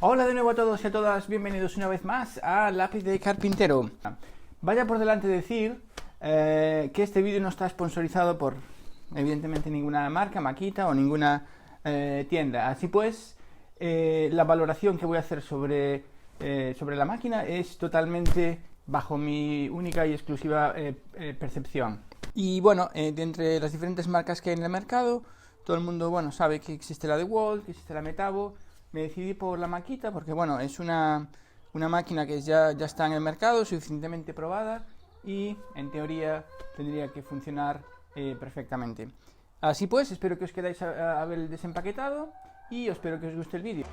Hola de nuevo a todos y a todas, bienvenidos una vez más a Lápiz de Carpintero. Vaya por delante decir que este vídeo no está sponsorizado por, evidentemente, ninguna marca, Makita o ninguna tienda. Así pues, la valoración que voy a hacer sobre la máquina es totalmente bajo mi única y exclusiva percepción. Y bueno, de entre las diferentes marcas que hay en el mercado, todo el mundo sabe que existe la DeWalt, que existe la Metabo. Me decidí por la Makita porque es una máquina que ya está en el mercado, suficientemente probada y en teoría tendría que funcionar perfectamente. Así pues, espero que os quedáis a ver el desempaquetado y espero que os guste el vídeo.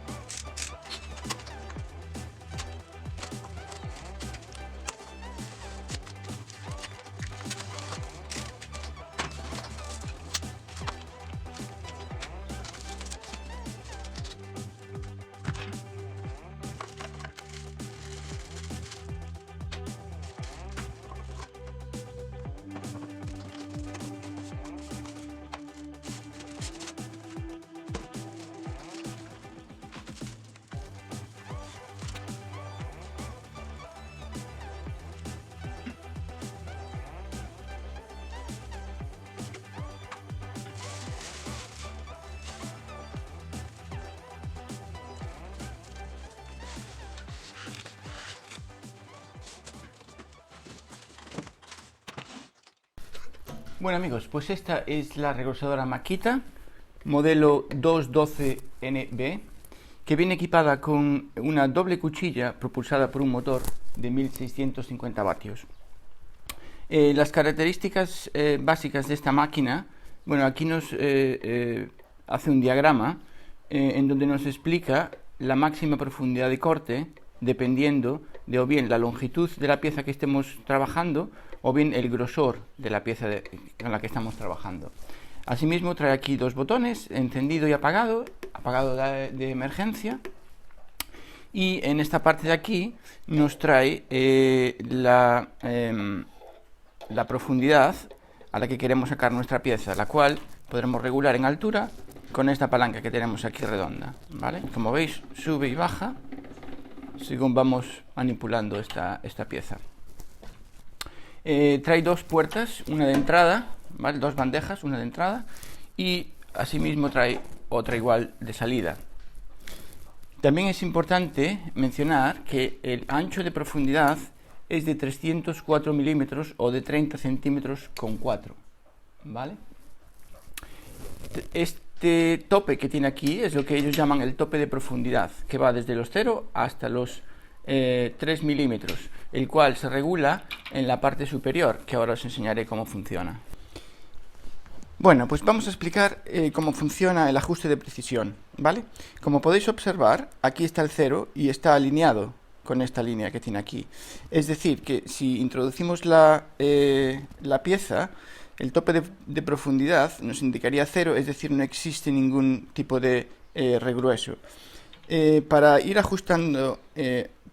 Bueno amigos, pues esta es la reglosadora Makita, modelo 212NB, que viene equipada con una doble cuchilla propulsada por un motor de 1650 vatios. Las características básicas de esta máquina, aquí nos hace un diagrama en donde nos explica la máxima profundidad de corte dependiendo de o bien la longitud de la pieza que estemos trabajando o bien el grosor de la pieza con la que estamos trabajando. Asimismo trae aquí dos botones, encendido y apagado, apagado de emergencia, y en esta parte de aquí nos trae la profundidad a la que queremos sacar nuestra pieza, la cual podremos regular en altura con esta palanca que tenemos aquí redonda, ¿vale? Como veis, sube y baja según vamos manipulando esta pieza. Trae dos puertas, una de entrada, ¿vale? Dos bandejas, una de entrada, y asimismo trae otra igual de salida. También es importante mencionar que el ancho de profundidad es de 304 milímetros o de 30 centímetros con 4, ¿vale? Este tope que tiene aquí es lo que ellos llaman el tope de profundidad, que va desde los 0 hasta los 3 milímetros, el cual se regula en la parte superior, que ahora os enseñaré cómo funciona. Bueno, pues vamos a explicar cómo funciona el ajuste de precisión, ¿vale? Como podéis observar, aquí está el 0 y está alineado con esta línea que tiene aquí. Es decir, que si introducimos la pieza, el tope de profundidad nos indicaría 0, es decir, no existe ningún tipo de regrueso. Para ir ajustando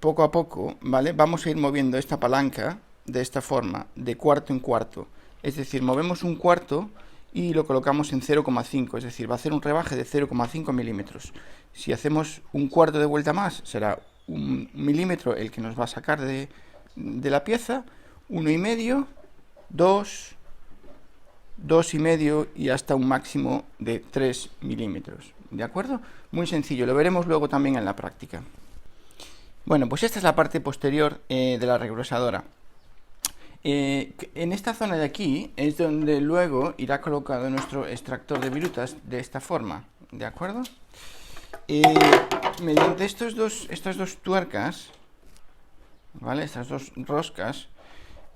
poco a poco, ¿vale? Vamos a ir moviendo esta palanca de esta forma, de cuarto en cuarto. Es decir, movemos un cuarto y lo colocamos en 0,5, es decir, va a hacer un rebaje de 0,5 milímetros. Si hacemos un cuarto de vuelta más, será 1 milímetro el que nos va a sacar de la pieza, 1,5, 2, 2,5 y hasta un máximo de 3 milímetros. ¿De acuerdo? Muy sencillo, lo veremos luego también en la práctica. Bueno, pues esta es la parte posterior de la reglosadora. En esta zona de aquí es donde luego irá colocado nuestro extractor de virutas de esta forma, ¿de acuerdo? Mediante estas dos tuercas, ¿vale? Estas dos roscas,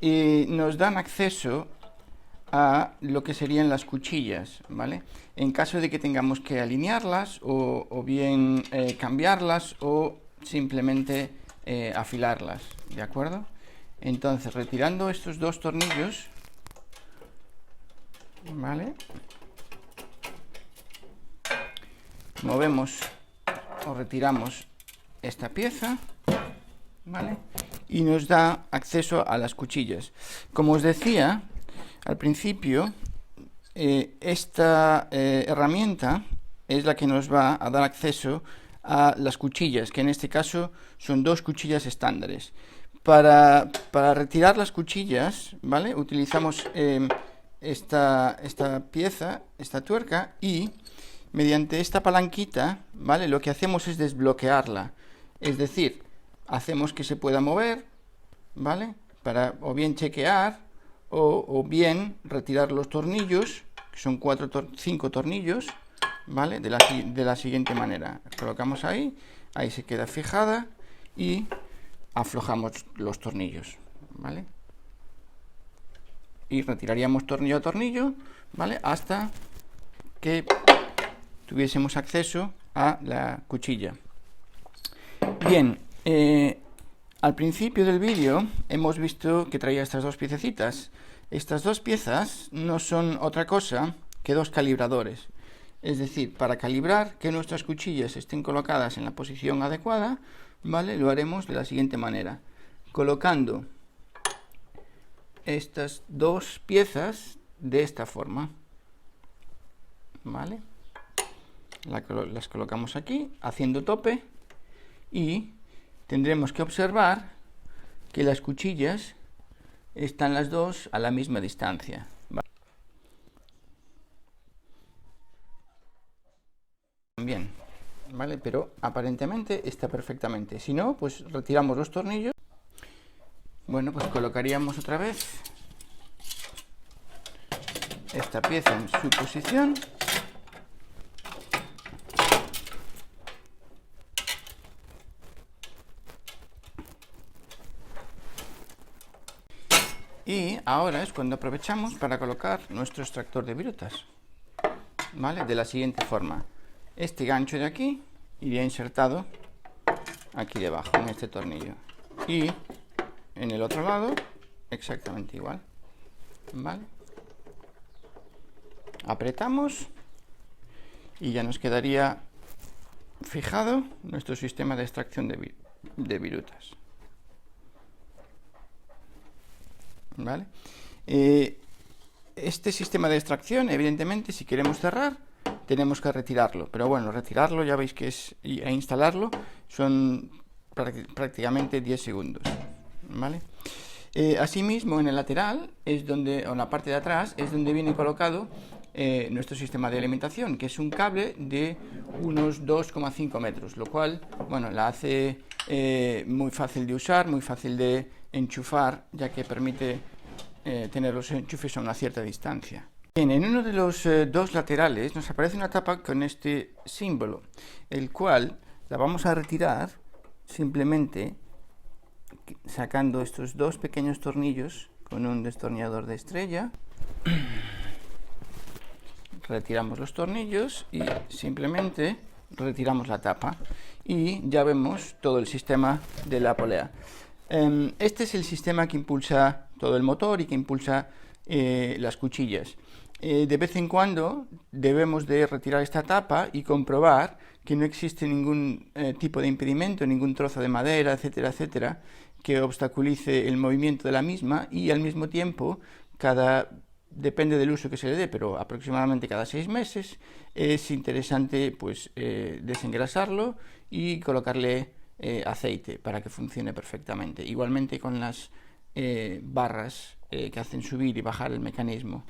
nos dan acceso a lo que serían las cuchillas, ¿vale? En caso de que tengamos que alinearlas o bien cambiarlas o simplemente afilarlas, ¿de acuerdo? Entonces, retirando estos dos tornillos, ¿vale? Movemos o retiramos esta pieza, ¿vale? Y nos da acceso a las cuchillas. Como os decía al principio, esta herramienta es la que nos va a dar acceso a las cuchillas, que en este caso son dos cuchillas estándares. Para retirar las cuchillas, ¿vale? Utilizamos esta pieza, esta tuerca, y mediante esta palanquita, ¿vale? Lo que hacemos es desbloquearla. Es decir, hacemos que se pueda mover, ¿vale? Para o bien chequear o bien retirar los tornillos, que son 5 tornillos, ¿vale? De la siguiente manera. Colocamos ahí se queda fijada y aflojamos los tornillos, ¿vale? Y retiraríamos tornillo a tornillo, ¿vale? Hasta que tuviésemos acceso a la cuchilla. Bien, al principio del vídeo hemos visto que traía estas dos piececitas. Estas dos piezas no son otra cosa que dos calibradores. Es decir, para calibrar que nuestras cuchillas estén colocadas en la posición adecuada, ¿vale? Lo haremos de la siguiente manera. Colocando estas dos piezas de esta forma, ¿vale? Las colocamos aquí, haciendo tope, y tendremos que observar que las cuchillas están las dos a la misma distancia. Bien, ¿vale? Pero aparentemente está perfectamente. Si no, pues retiramos los tornillos. Bueno, pues colocaríamos otra vez esta pieza en su posición. Y ahora es cuando aprovechamos para colocar nuestro extractor de virutas, ¿vale? De la siguiente forma. Este gancho de aquí iría insertado aquí debajo, en este tornillo. Y en el otro lado, exactamente igual, ¿vale? Apretamos y ya nos quedaría fijado nuestro sistema de extracción de virutas, ¿vale? Este sistema de extracción, evidentemente, si queremos cerrar, tenemos que retirarlo, pero bueno, retirarlo ya veis que e instalarlo son prácticamente 10 segundos, ¿vale? Asimismo, en el lateral es donde, o en la parte de atrás, es donde viene colocado nuestro sistema de alimentación, que es un cable de unos 2,5 metros, lo cual, bueno, la hace muy fácil de usar, muy fácil de enchufar, ya que permite tener los enchufes a una cierta distancia. Bien, en uno de los dos laterales nos aparece una tapa con este símbolo, el cual la vamos a retirar simplemente sacando estos dos pequeños tornillos con un destornillador de estrella. Retiramos los tornillos y simplemente retiramos la tapa y ya vemos todo el sistema de la polea. Este es el sistema que impulsa todo el motor y que impulsa las cuchillas. De vez en cuando debemos de retirar esta tapa y comprobar que no existe ningún tipo de impedimento, ningún trozo de madera, etcétera, etcétera, que obstaculice el movimiento de la misma, y al mismo tiempo, depende del uso que se le dé, pero aproximadamente cada 6 meses es interesante pues desengrasarlo y colocarle aceite para que funcione perfectamente. Igualmente con las barras que hacen subir y bajar el mecanismo.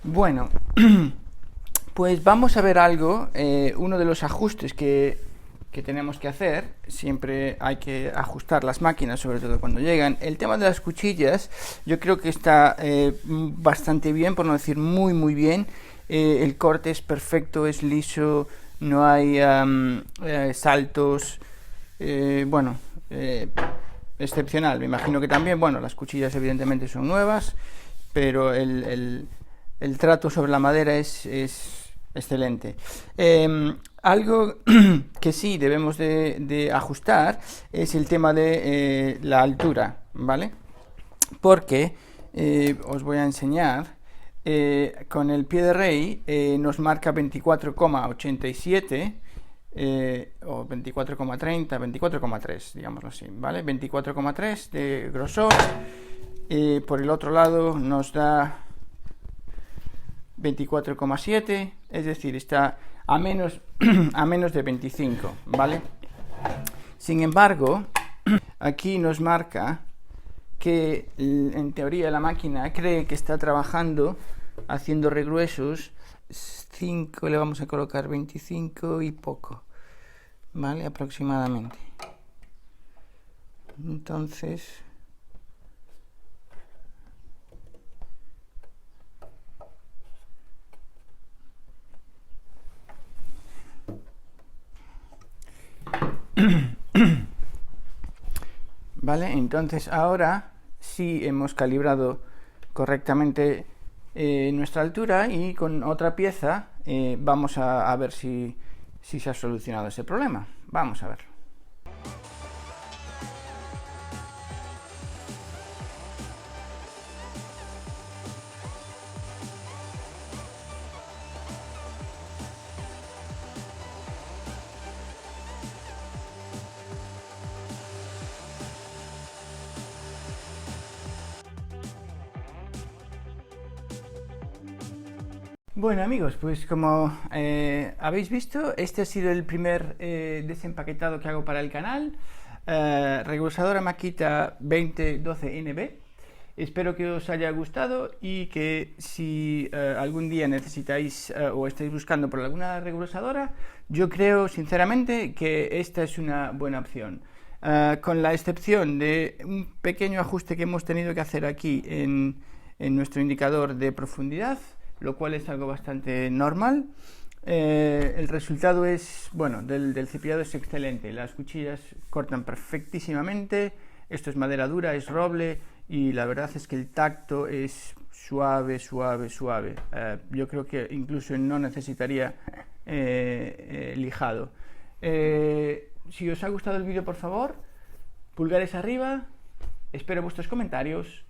Bueno, pues vamos a ver algo, uno de los ajustes que que tenemos que hacer, siempre hay que ajustar las máquinas, sobre todo cuando llegan. El tema de las cuchillas, yo creo que está bastante bien, por no decir muy bien. El corte es perfecto, es liso, no hay saltos, bueno, excepcional. Me imagino que también, bueno, las cuchillas evidentemente son nuevas, pero el trato sobre la madera es excelente. Algo que sí debemos de ajustar es el tema de la altura, ¿vale? Porque os voy a enseñar, con el pie de rey nos marca 24,87 o 24,30, 24,3, digámoslo así, ¿vale? 24,3 de grosor. Por el otro lado nos da 24,7, es decir, está a menos de 25, ¿vale? Sin embargo, aquí nos marca que en teoría la máquina cree que está trabajando haciendo regruesos 5, le vamos a colocar 25 y poco, ¿vale? Aproximadamente. Entonces, vale, entonces ahora sí hemos calibrado correctamente nuestra altura, y con otra pieza vamos a ver si se ha solucionado ese problema. Vamos a verlo. Bueno amigos, pues como habéis visto, este ha sido el primer desempaquetado que hago para el canal. Regrusadora Makita 2012NB. Espero que os haya gustado y que si algún día necesitáis o estáis buscando por alguna regrusadora, yo creo sinceramente que esta es una buena opción. Con la excepción de un pequeño ajuste que hemos tenido que hacer aquí en nuestro indicador de profundidad, lo cual es algo bastante normal. El resultado es, bueno, del cepillado es excelente. Las cuchillas cortan perfectísimamente. Esto es madera dura, es roble, y la verdad es que el tacto es suave. Yo creo que incluso no necesitaría lijado. Si os ha gustado el vídeo, por favor, pulgares arriba. Espero vuestros comentarios.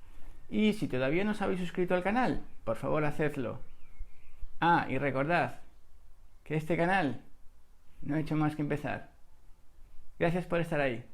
Y si todavía no os habéis suscrito al canal, por favor hacedlo. Y recordad que este canal no ha hecho más que empezar. Gracias por estar ahí.